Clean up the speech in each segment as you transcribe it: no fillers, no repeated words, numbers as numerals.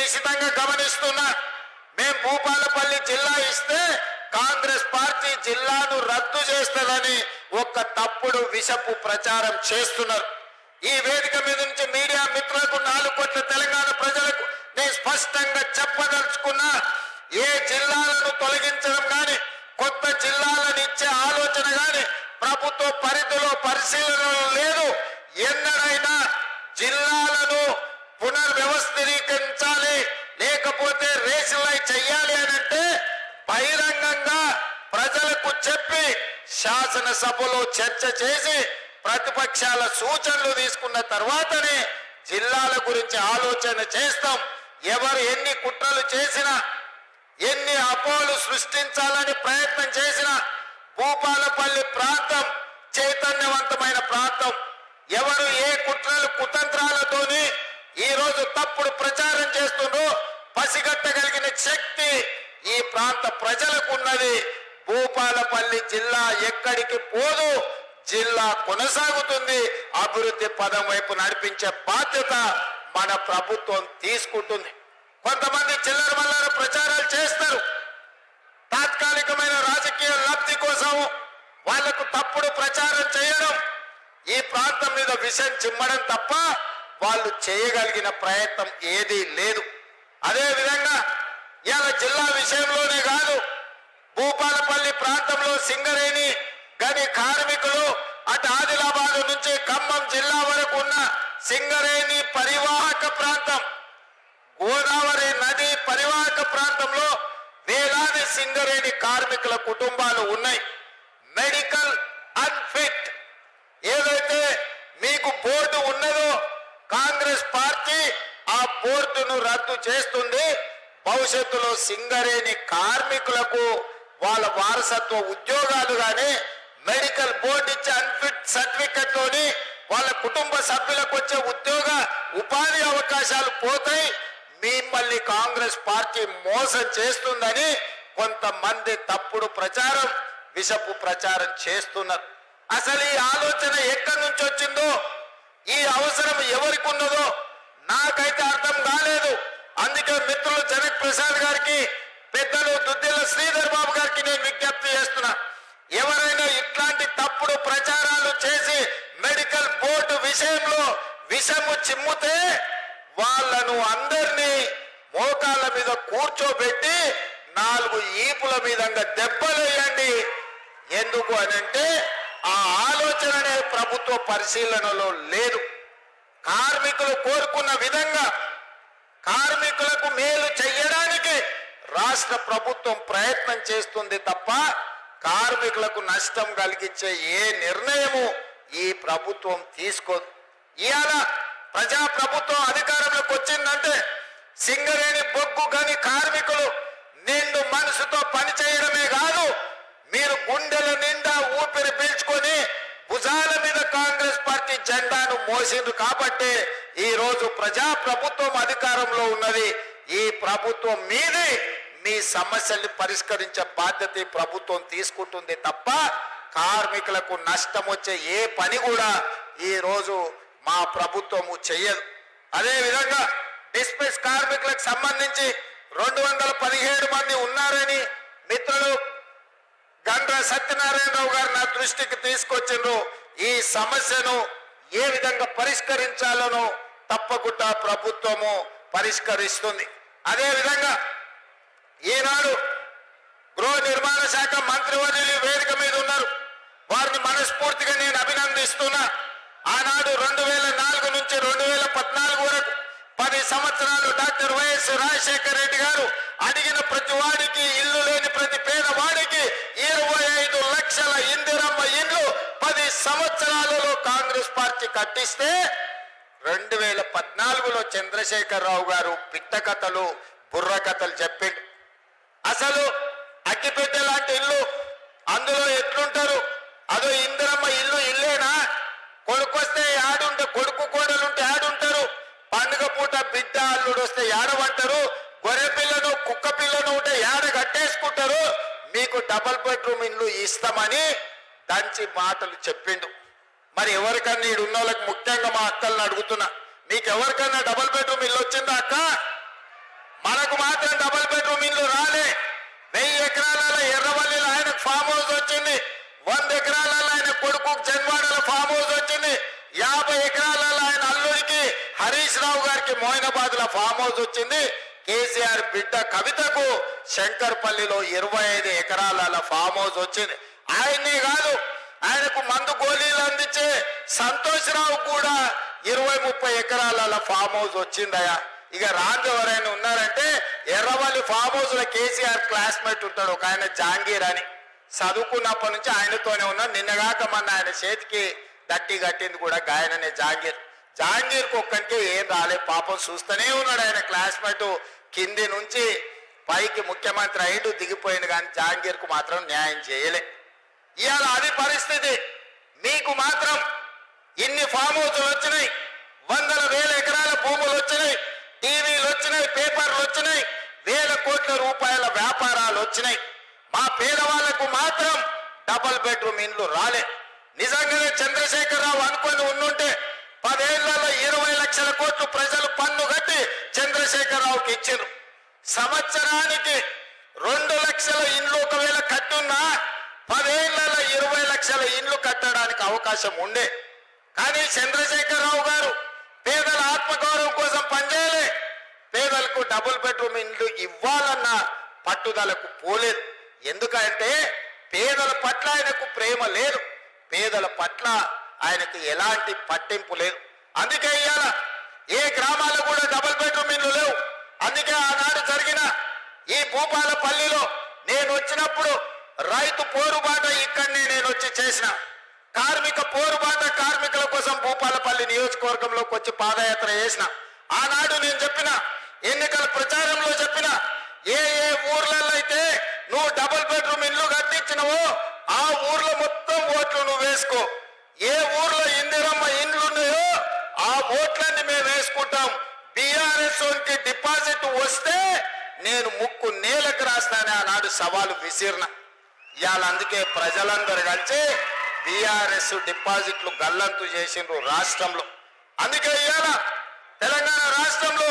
నిశితంగా గమనిస్తున్నా. మేము భూపాలపల్లి జిల్లా ఇస్తే కాంగ్రెస్ పార్టీ జిల్లాను రద్దు చేస్తుందని ఒక తప్పుడు విషపు ప్రచారం చేస్తున్నారు. ఈ వేదిక మీద నుంచి మీడియా మిత్రులకు 4 కోట్ల తెలంగాణ ప్రజలకు నేను స్పష్టంగా చెప్పదలుచుకున్నా, ఏ జిల్లాలను తొలగించడం కానీ కొత్త జిల్లాలను ఇచ్చే ఆలోచన కానీ ప్రభుత్వ పరిధిలో పరిశీలనలో లేదు. ఎన్నడైనా జిల్లాలను పునర్వ్యవస్థీకరించాలి, లేకపోతే రేషనలైజ్ చెయ్యాలి అని అంటే బహిరంగంగా ప్రజలకు చెప్పి శాసనసభలో చర్చ చేసి ప్రతిపక్షాల సూచనలు తీసుకున్న తర్వాతనే జిల్లాల గురించి ఆలోచన చేస్తాం. ఎవరు ఎన్ని కుట్రలు చేసినా, ఎన్ని అపోహలు సృష్టించాలని ప్రయత్నం చేసినా భూపాలపల్లి ప్రాంతం చైతన్యవంతమైన ప్రాంతం. ఎవరు ఏ కుట్రలు కుతంత్రాలతోని ఈరోజు తప్పుడు ప్రచారం చేస్తుండ్రో పసిగట్టగలిగిన శక్తి ఈ ప్రాంత ప్రజలకు ఉన్నది. భూపాలపల్లి జిల్లా ఎక్కడికి పోదు, జిల్లా కొనసాగుతుంది. అభివృద్ధి పదం వైపు నడిపించే బాధ్యత మన ప్రభుత్వం తీసుకుంటుంది. కొంతమంది చిల్లర మల్లర ప్రచారాలు చేస్తారు. తాత్కాలికమైన రాజకీయ లబ్ధి కోసం వాళ్లకు తప్పుడు ప్రచారం చేయడం, ఈ ప్రాంతం మీద విషం చిమ్మడం తప్ప వాళ్ళు చేయగలిగిన ప్రయత్నం ఏదీ లేదు. అదే విధంగా ఇలా జిల్లా విషయంలోనే కాదు, భూపాలపల్లి ప్రాంతంలో సింగరేణి గని కార్మికులు అటు ఆదిలాబాద్ నుంచి ఖమ్మం జిల్లా వరకు ఉన్న సింగరేణి పరివాహక ప్రాంతం, గోదావరి నది పరివాహక ప్రాంతంలో వేలాది సింగరేణి కార్మికుల కుటుంబాలు ఉన్నాయి. మెడికల్ అన్ఫిట్ ఏదైతే మీకు బోర్డు ఉన్నదో కాంగ్రెస్ పార్టీ ఆ బోర్డును రద్దు చేస్తుంది. భవిష్యత్తులో సింగరేణి కార్మికులకు వాళ్ళ వారసత్వ ఉద్యోగాలు కానీ మెడికల్ బోర్డు ఇచ్చే అన్ఫిట్ సర్టిఫికెట్ తోని వాళ్ళ కుటుంబ సభ్యులకు వచ్చే ఉద్యోగ ఉపాధి అవకాశాలు పోతాయి. మిమ్మల్ని కాంగ్రెస్ పార్టీ మోసం చేస్తుందని కొంతమంది తప్పుడు ప్రచారం, విషపు ప్రచారం చేస్తున్నారు. అసలు ఈ ఆలోచన ఎక్కడి నుంచి వచ్చిందో, ఈ అవసరం ఎవరికి ఉన్నదో నాకైతే అర్థం కాలేదు. అందుకే మిత్రులు జనక్ ప్రసాద్ గారికి, పెద్దలు దుద్దిల్ల శ్రీధర్ బాబు గారికి నేను విజ్ఞప్తి చేస్తున్నా, ఎవరైనా ఇట్లాంటి తప్పుడు ప్రచారాలు చేసి మెడికల్ బోర్డు విషయంలో విషము చిమ్ముతే వాళ్ళను అందరినీ మోకాళ్ళ మీద కూర్చోబెట్టి 4 ఈపుల మీదంగా దెబ్బలేయండి. ఎందుకు అనంటే ఆ ఆలోచననే ప్రభుత్వ పరిశీలనలో లేదు. కార్మికులు కోరుకున్న విధంగా కార్మికులకు మేలు చెయ్యడానికి రాష్ట్ర ప్రభుత్వం ప్రయత్నం చేస్తుంది తప్ప కార్మికులకు నష్టం కలిగించే ఏ నిర్ణయము ఈ ప్రభుత్వం తీసుకోదు. ఇవాళ ప్రజా ప్రభుత్వం అధికారంలోకి వచ్చిందంటే సింగరేణి బొగ్గు గని కార్మికులు నిండు మనసుతో పనిచేయడమే కాదు, మీరు గుండెల నిండా ఊపిరి పీల్చుకొని భుజాల మీద కాంగ్రెస్ పార్టీ జెండాను మోసింది కాబట్టి ఈ రోజు ప్రజా ప్రభుత్వం అధికారంలో ఉన్నది. ఈ ప్రభుత్వం మీది మీ సమస్యల్ని పరిష్కరించే బాధ్యత ఈ ప్రభుత్వం తీసుకుంటుంది తప్ప కార్మికులకు నష్టం వచ్చే ఏ పని కూడా ఈ రోజు మా ప్రభుత్వము చెయ్యదు. అదే విధంగా డిస్మిస్ కార్మికులకు సంబంధించి 217 మంది ఉన్నారని మిత్రులు గండ్ర సత్యనారాయణరావు గారు నా దృష్టికి తీసుకొచ్చిండ్రు. ఈ సమస్యను ఏ విధంగా పరిష్కరించాలనో తప్పకుండా ప్రభుత్వము పరిష్కరిస్తుంది. అదే విధంగా ఈనాడు గృహ నిర్మాణ శాఖ మంత్రివర్యులు వేదిక మీద ఉన్నారు. వారిని మనస్ఫూర్తిగా నేను అభినందిస్తున్నా. ఆనాడు 2004 నుంచి 2014 వరకు 10 సంవత్సరాలు డాక్టర్ వైఎస్ రాజశేఖర రెడ్డి గారు అడిగిన ప్రతి వాడికి, ఇల్లు లేని ప్రతి పేదవాడికి 25 లక్షల ఇందిరమ్మ ఇండ్లు 10 సంవత్సరాలలో కాంగ్రెస్ పార్టీ కట్టిస్తే 2014లో చంద్రశేఖరరావు గారు పిట్ట కథలు, బుర్ర కథలు చెప్పిండు. అసలు అగ్గిపెట్టె లాంటి ఇల్లు అందులో ఎట్లుంటారు? అదో ఇందిరమ్మ ఇల్లు ఇల్లేనా? కొడుకొస్తే యాడుంటే, కొడుకు కోడలుంటే యాడుంటారు? పండుగ పూట బిడ్డ అల్లుడు వస్తే యాడవంటారు? గొర్రె పిల్లను కుక్క పిల్లను ఉంటే యాడ కట్టేసుకుంటారు. మీకు డబల్ బెడ్రూమ్ ఇల్లు ఇస్తామని దంచి మాటలు చెప్పిండు. మరి ఎవరికన్నా ఈడు ఉన్న వాళ్ళకి, ముఖ్యంగా మా అక్కలను అడుగుతున్నా, మీకు ఎవరికన్నా డబల్ బెడ్రూమ్ ఇల్లు వచ్చిందా అక్క? మాత్రం డబుల్ బెడ్రూమ్ ఇల్లు రాలే. 1000 ఎకరాలలో ఎర్రవల్లిలో ఆయనకు ఫామ్ హౌస్ వచ్చింది. 100 ఎకరాలలో ఆయన కొడుకు జన్వాడలో ఫామ్ హౌస్ వచ్చింది. 50 ఎకరాలలో ఆయన అల్లుడికి హరీష్ రావు గారికి మోయినాబాద్ లో ఫామ్ హౌస్ వచ్చింది. కేసీఆర్ బిడ్డ కవితకు శంకర్పల్లిలో 25 ఎకరాల ఫామ్ హౌస్ వచ్చింది. ఆయనే కాదు, ఆయనకు మందు గోళీలు అందించే సంతోష్రావు కూడా 20-30 ఎకరాల ఫామ్ హౌస్ వచ్చిందయా. ఇక రాజు ఎవరైనా ఉన్నారంటే ఎర్రవల్లి ఫామ్ హౌస్ లో కేసీఆర్ క్లాస్మేట్ ఉంటాడు ఒక ఆయన జాంగీర్ అని. చదువుకున్నప్పటి నుంచి ఆయనతోనే ఉన్నాడు. నిన్నగాక మన ఆయన చేతికి దట్టి కట్టింది కూడా గాయననే జాంగీర్. జాంగీర్కి ఒక్కడికే ఏం రాలే పాపం, చూస్తూనే ఉన్నాడు ఆయన క్లాస్మేట్ కింది నుంచి పైకి ముఖ్యమంత్రి అయ్యిండు దిగిపోయింది, కానీ జాంగీర్కు మాత్రం న్యాయం చేయలే. ఇవాళ అది పరిస్థితి. మీకు మాత్రం ఇన్ని ఫామ్ హౌస్లు వచ్చినాయి, 100,000 ఎకరాల భూములు వచ్చినాయి, టీవీలు వచ్చినాయి, పేపర్లు వచ్చినాయి, 1000 కోట్ల రూపాయల వ్యాపారాలు వచ్చినాయి. మా పేదవాళ్లకు మాత్రం డబుల్ బెడ్రూమ్ ఇండ్లు రాలే. నిజంగానే చంద్రశేఖరరావు అనుకొని ఉండుంటే 10 ఏళ్లలో 20 లక్షల కోట్లు ప్రజలు పన్ను కట్టి చంద్రశేఖరరావుకి ఇచ్చారు. సంవత్సరానికి 2 లక్షల ఇండ్లు ఒకవేళ కట్టున్నా 10 ఏళ్లలో 20 లక్షల ఇండ్లు కట్టడానికి అవకాశం ఉండే. కానీ చంద్రశేఖరరావు గారు పేదల ఆత్మగౌరవం కోసం పనిచేయలే. పేదలకు డబుల్ బెడ్రూమ్ ఇండ్లు ఇవ్వాలన్న పట్టుదలకు పోలేదు. ఎందుకంటే పేదల పట్ల ఆయనకు ప్రేమ లేదు, పేదల పట్ల ఆయనకు ఎలాంటి పట్టింపు లేదు. అందుకే ఇవాళ ఏ గ్రామాల్లో కూడా డబుల్ బెడ్రూమ్ ఇండ్లు లేవు. అందుకే ఆనాడు జరిగిన ఈ భూపాలపల్లిలో నేను వచ్చినప్పుడు రైతు పోరుబాట ఇక్కడనే నేను వచ్చి చేసిన, కార్మిక పోరుబాట కార్మికుల కోసం భూపాలపల్లి నియోజకవర్గంలోకి వచ్చి పాదయాత్ర చేసిన. ఆనాడు నేను చెప్పిన, ఎన్నికల ప్రచారంలో చెప్పిన, ఏ ఏ ఊర్లలో అయితే నువ్వు డబుల్ బెడ్రూమ్ ఇల్లు కట్టించినవో ఆ ఊర్లో మొత్తం ఓట్లు నువ్వు వేసుకో. ఏ ఊర్లో ఇందిరమ్మ ఇండ్లు ఉన్నాయో ఆ ఓట్లన్నీ మేము వేసుకుంటాం. బీఆర్ఎస్ డిపాజిట్ వస్తే నేను ముక్కు నేలకు రాస్తానే ఆనాడు సవాలు విసిరిన. ఇవాళ అందుకే ప్రజలందరూ కలిసి బీఆర్ఎస్ డిపాజిట్లు గల్లంతు చేసిండ్రు రాష్ట్రంలో. అందుకే ఇవాళ తెలంగాణ రాష్ట్రంలో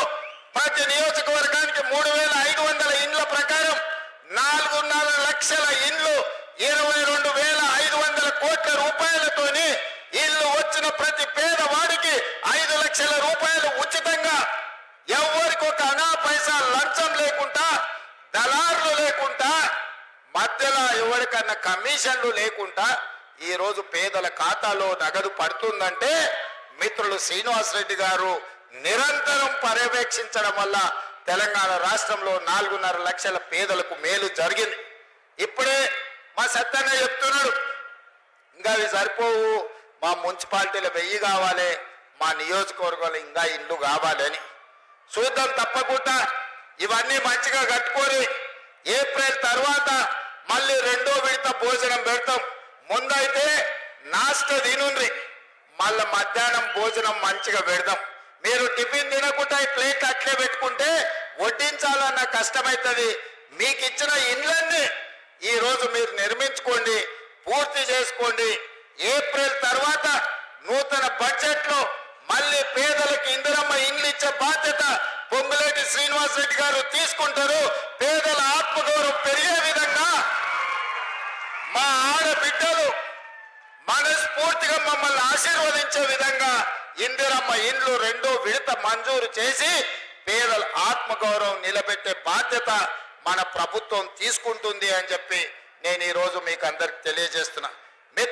ప్రతి నియోజకవర్గానికి 3,500 ఇండ్ల ప్రకారం 4.5 లక్షల ఇండ్లు 22,500 కోట్ల రూపాయలతోని ఇల్లు వచ్చిన ప్రతి పేదవాడికి 5 లక్షల రూపాయలు ఉచితంగా, ఎవరికి ఒక అనా పైసా లంచం లేకుండా, దళారులు లేకుండా, మధ్యలో ఎవరికన్నా కమిషన్లు లేకుండా ఈ రోజు పేదల ఖాతాలో నగదు పడుతుందంటే మిత్రులు శ్రీనివాసరెడ్డి గారు నిరంతరం పర్యవేక్షించడం వల్ల తెలంగాణ రాష్ట్రంలో 4.5 లక్షల పేదలకు మేలు జరిగింది. ఇప్పుడే మా సత్తన్న చెప్తున్నాడు, ఇంకా అవి సరిపోవు, మా మున్సిపాలిటీలో 1000 కావాలి, మా నియోజకవర్గంలో ఇంకా ఇల్లు కావాలని. చూద్దాం, తప్పకుండా ఇవన్నీ మంచిగా కట్టుకొని ఏప్రిల్ తర్వాత మళ్ళీ 2వ విడత భోజనం పెడతాం. ముందైతే నాష్ట తినుండ్రి, మళ్ళీ మధ్యాహ్నం భోజనం మంచిగా పెడదాం. మీరు టిఫిన్ తినకుండా ఈ ప్లేట్ అట్లే పెట్టుకుంటే వడ్డించాలన్న కష్టమవుతుంది. మీకు ఇచ్చిన ఇండ్లన్నీ ఈ రోజు మీరు నిర్మించుకోండి, పూర్తి చేసుకోండి. ఏప్రిల్ తర్వాత నూతన బడ్జెట్ లో మళ్ళీ పేదలకు ఇందిరమ్మ ఇండ్లు ఇచ్చే బాధ్యత పొంగులేటి శ్రీనివాసరెడ్డి గారు తీసుకుంటారు. పేదల ఆత్మగౌరవం పెరిగే విధంగా మా ఆడబిడ్డలు మనస్ఫూర్తిగా మమ్మల్ని ఆశీర్వదించే విధంగా ఇందిరమ్మ ఇండ్లు 2వ విడత మంజూరు చేసి పేదల ఆత్మగౌరవం నిలబెట్టే బాధ్యత మన ప్రభుత్వం తీసుకుంటుంది అని చెప్పి నేను ఈ రోజు మీకు అందరికి తెలియజేస్తున్నా.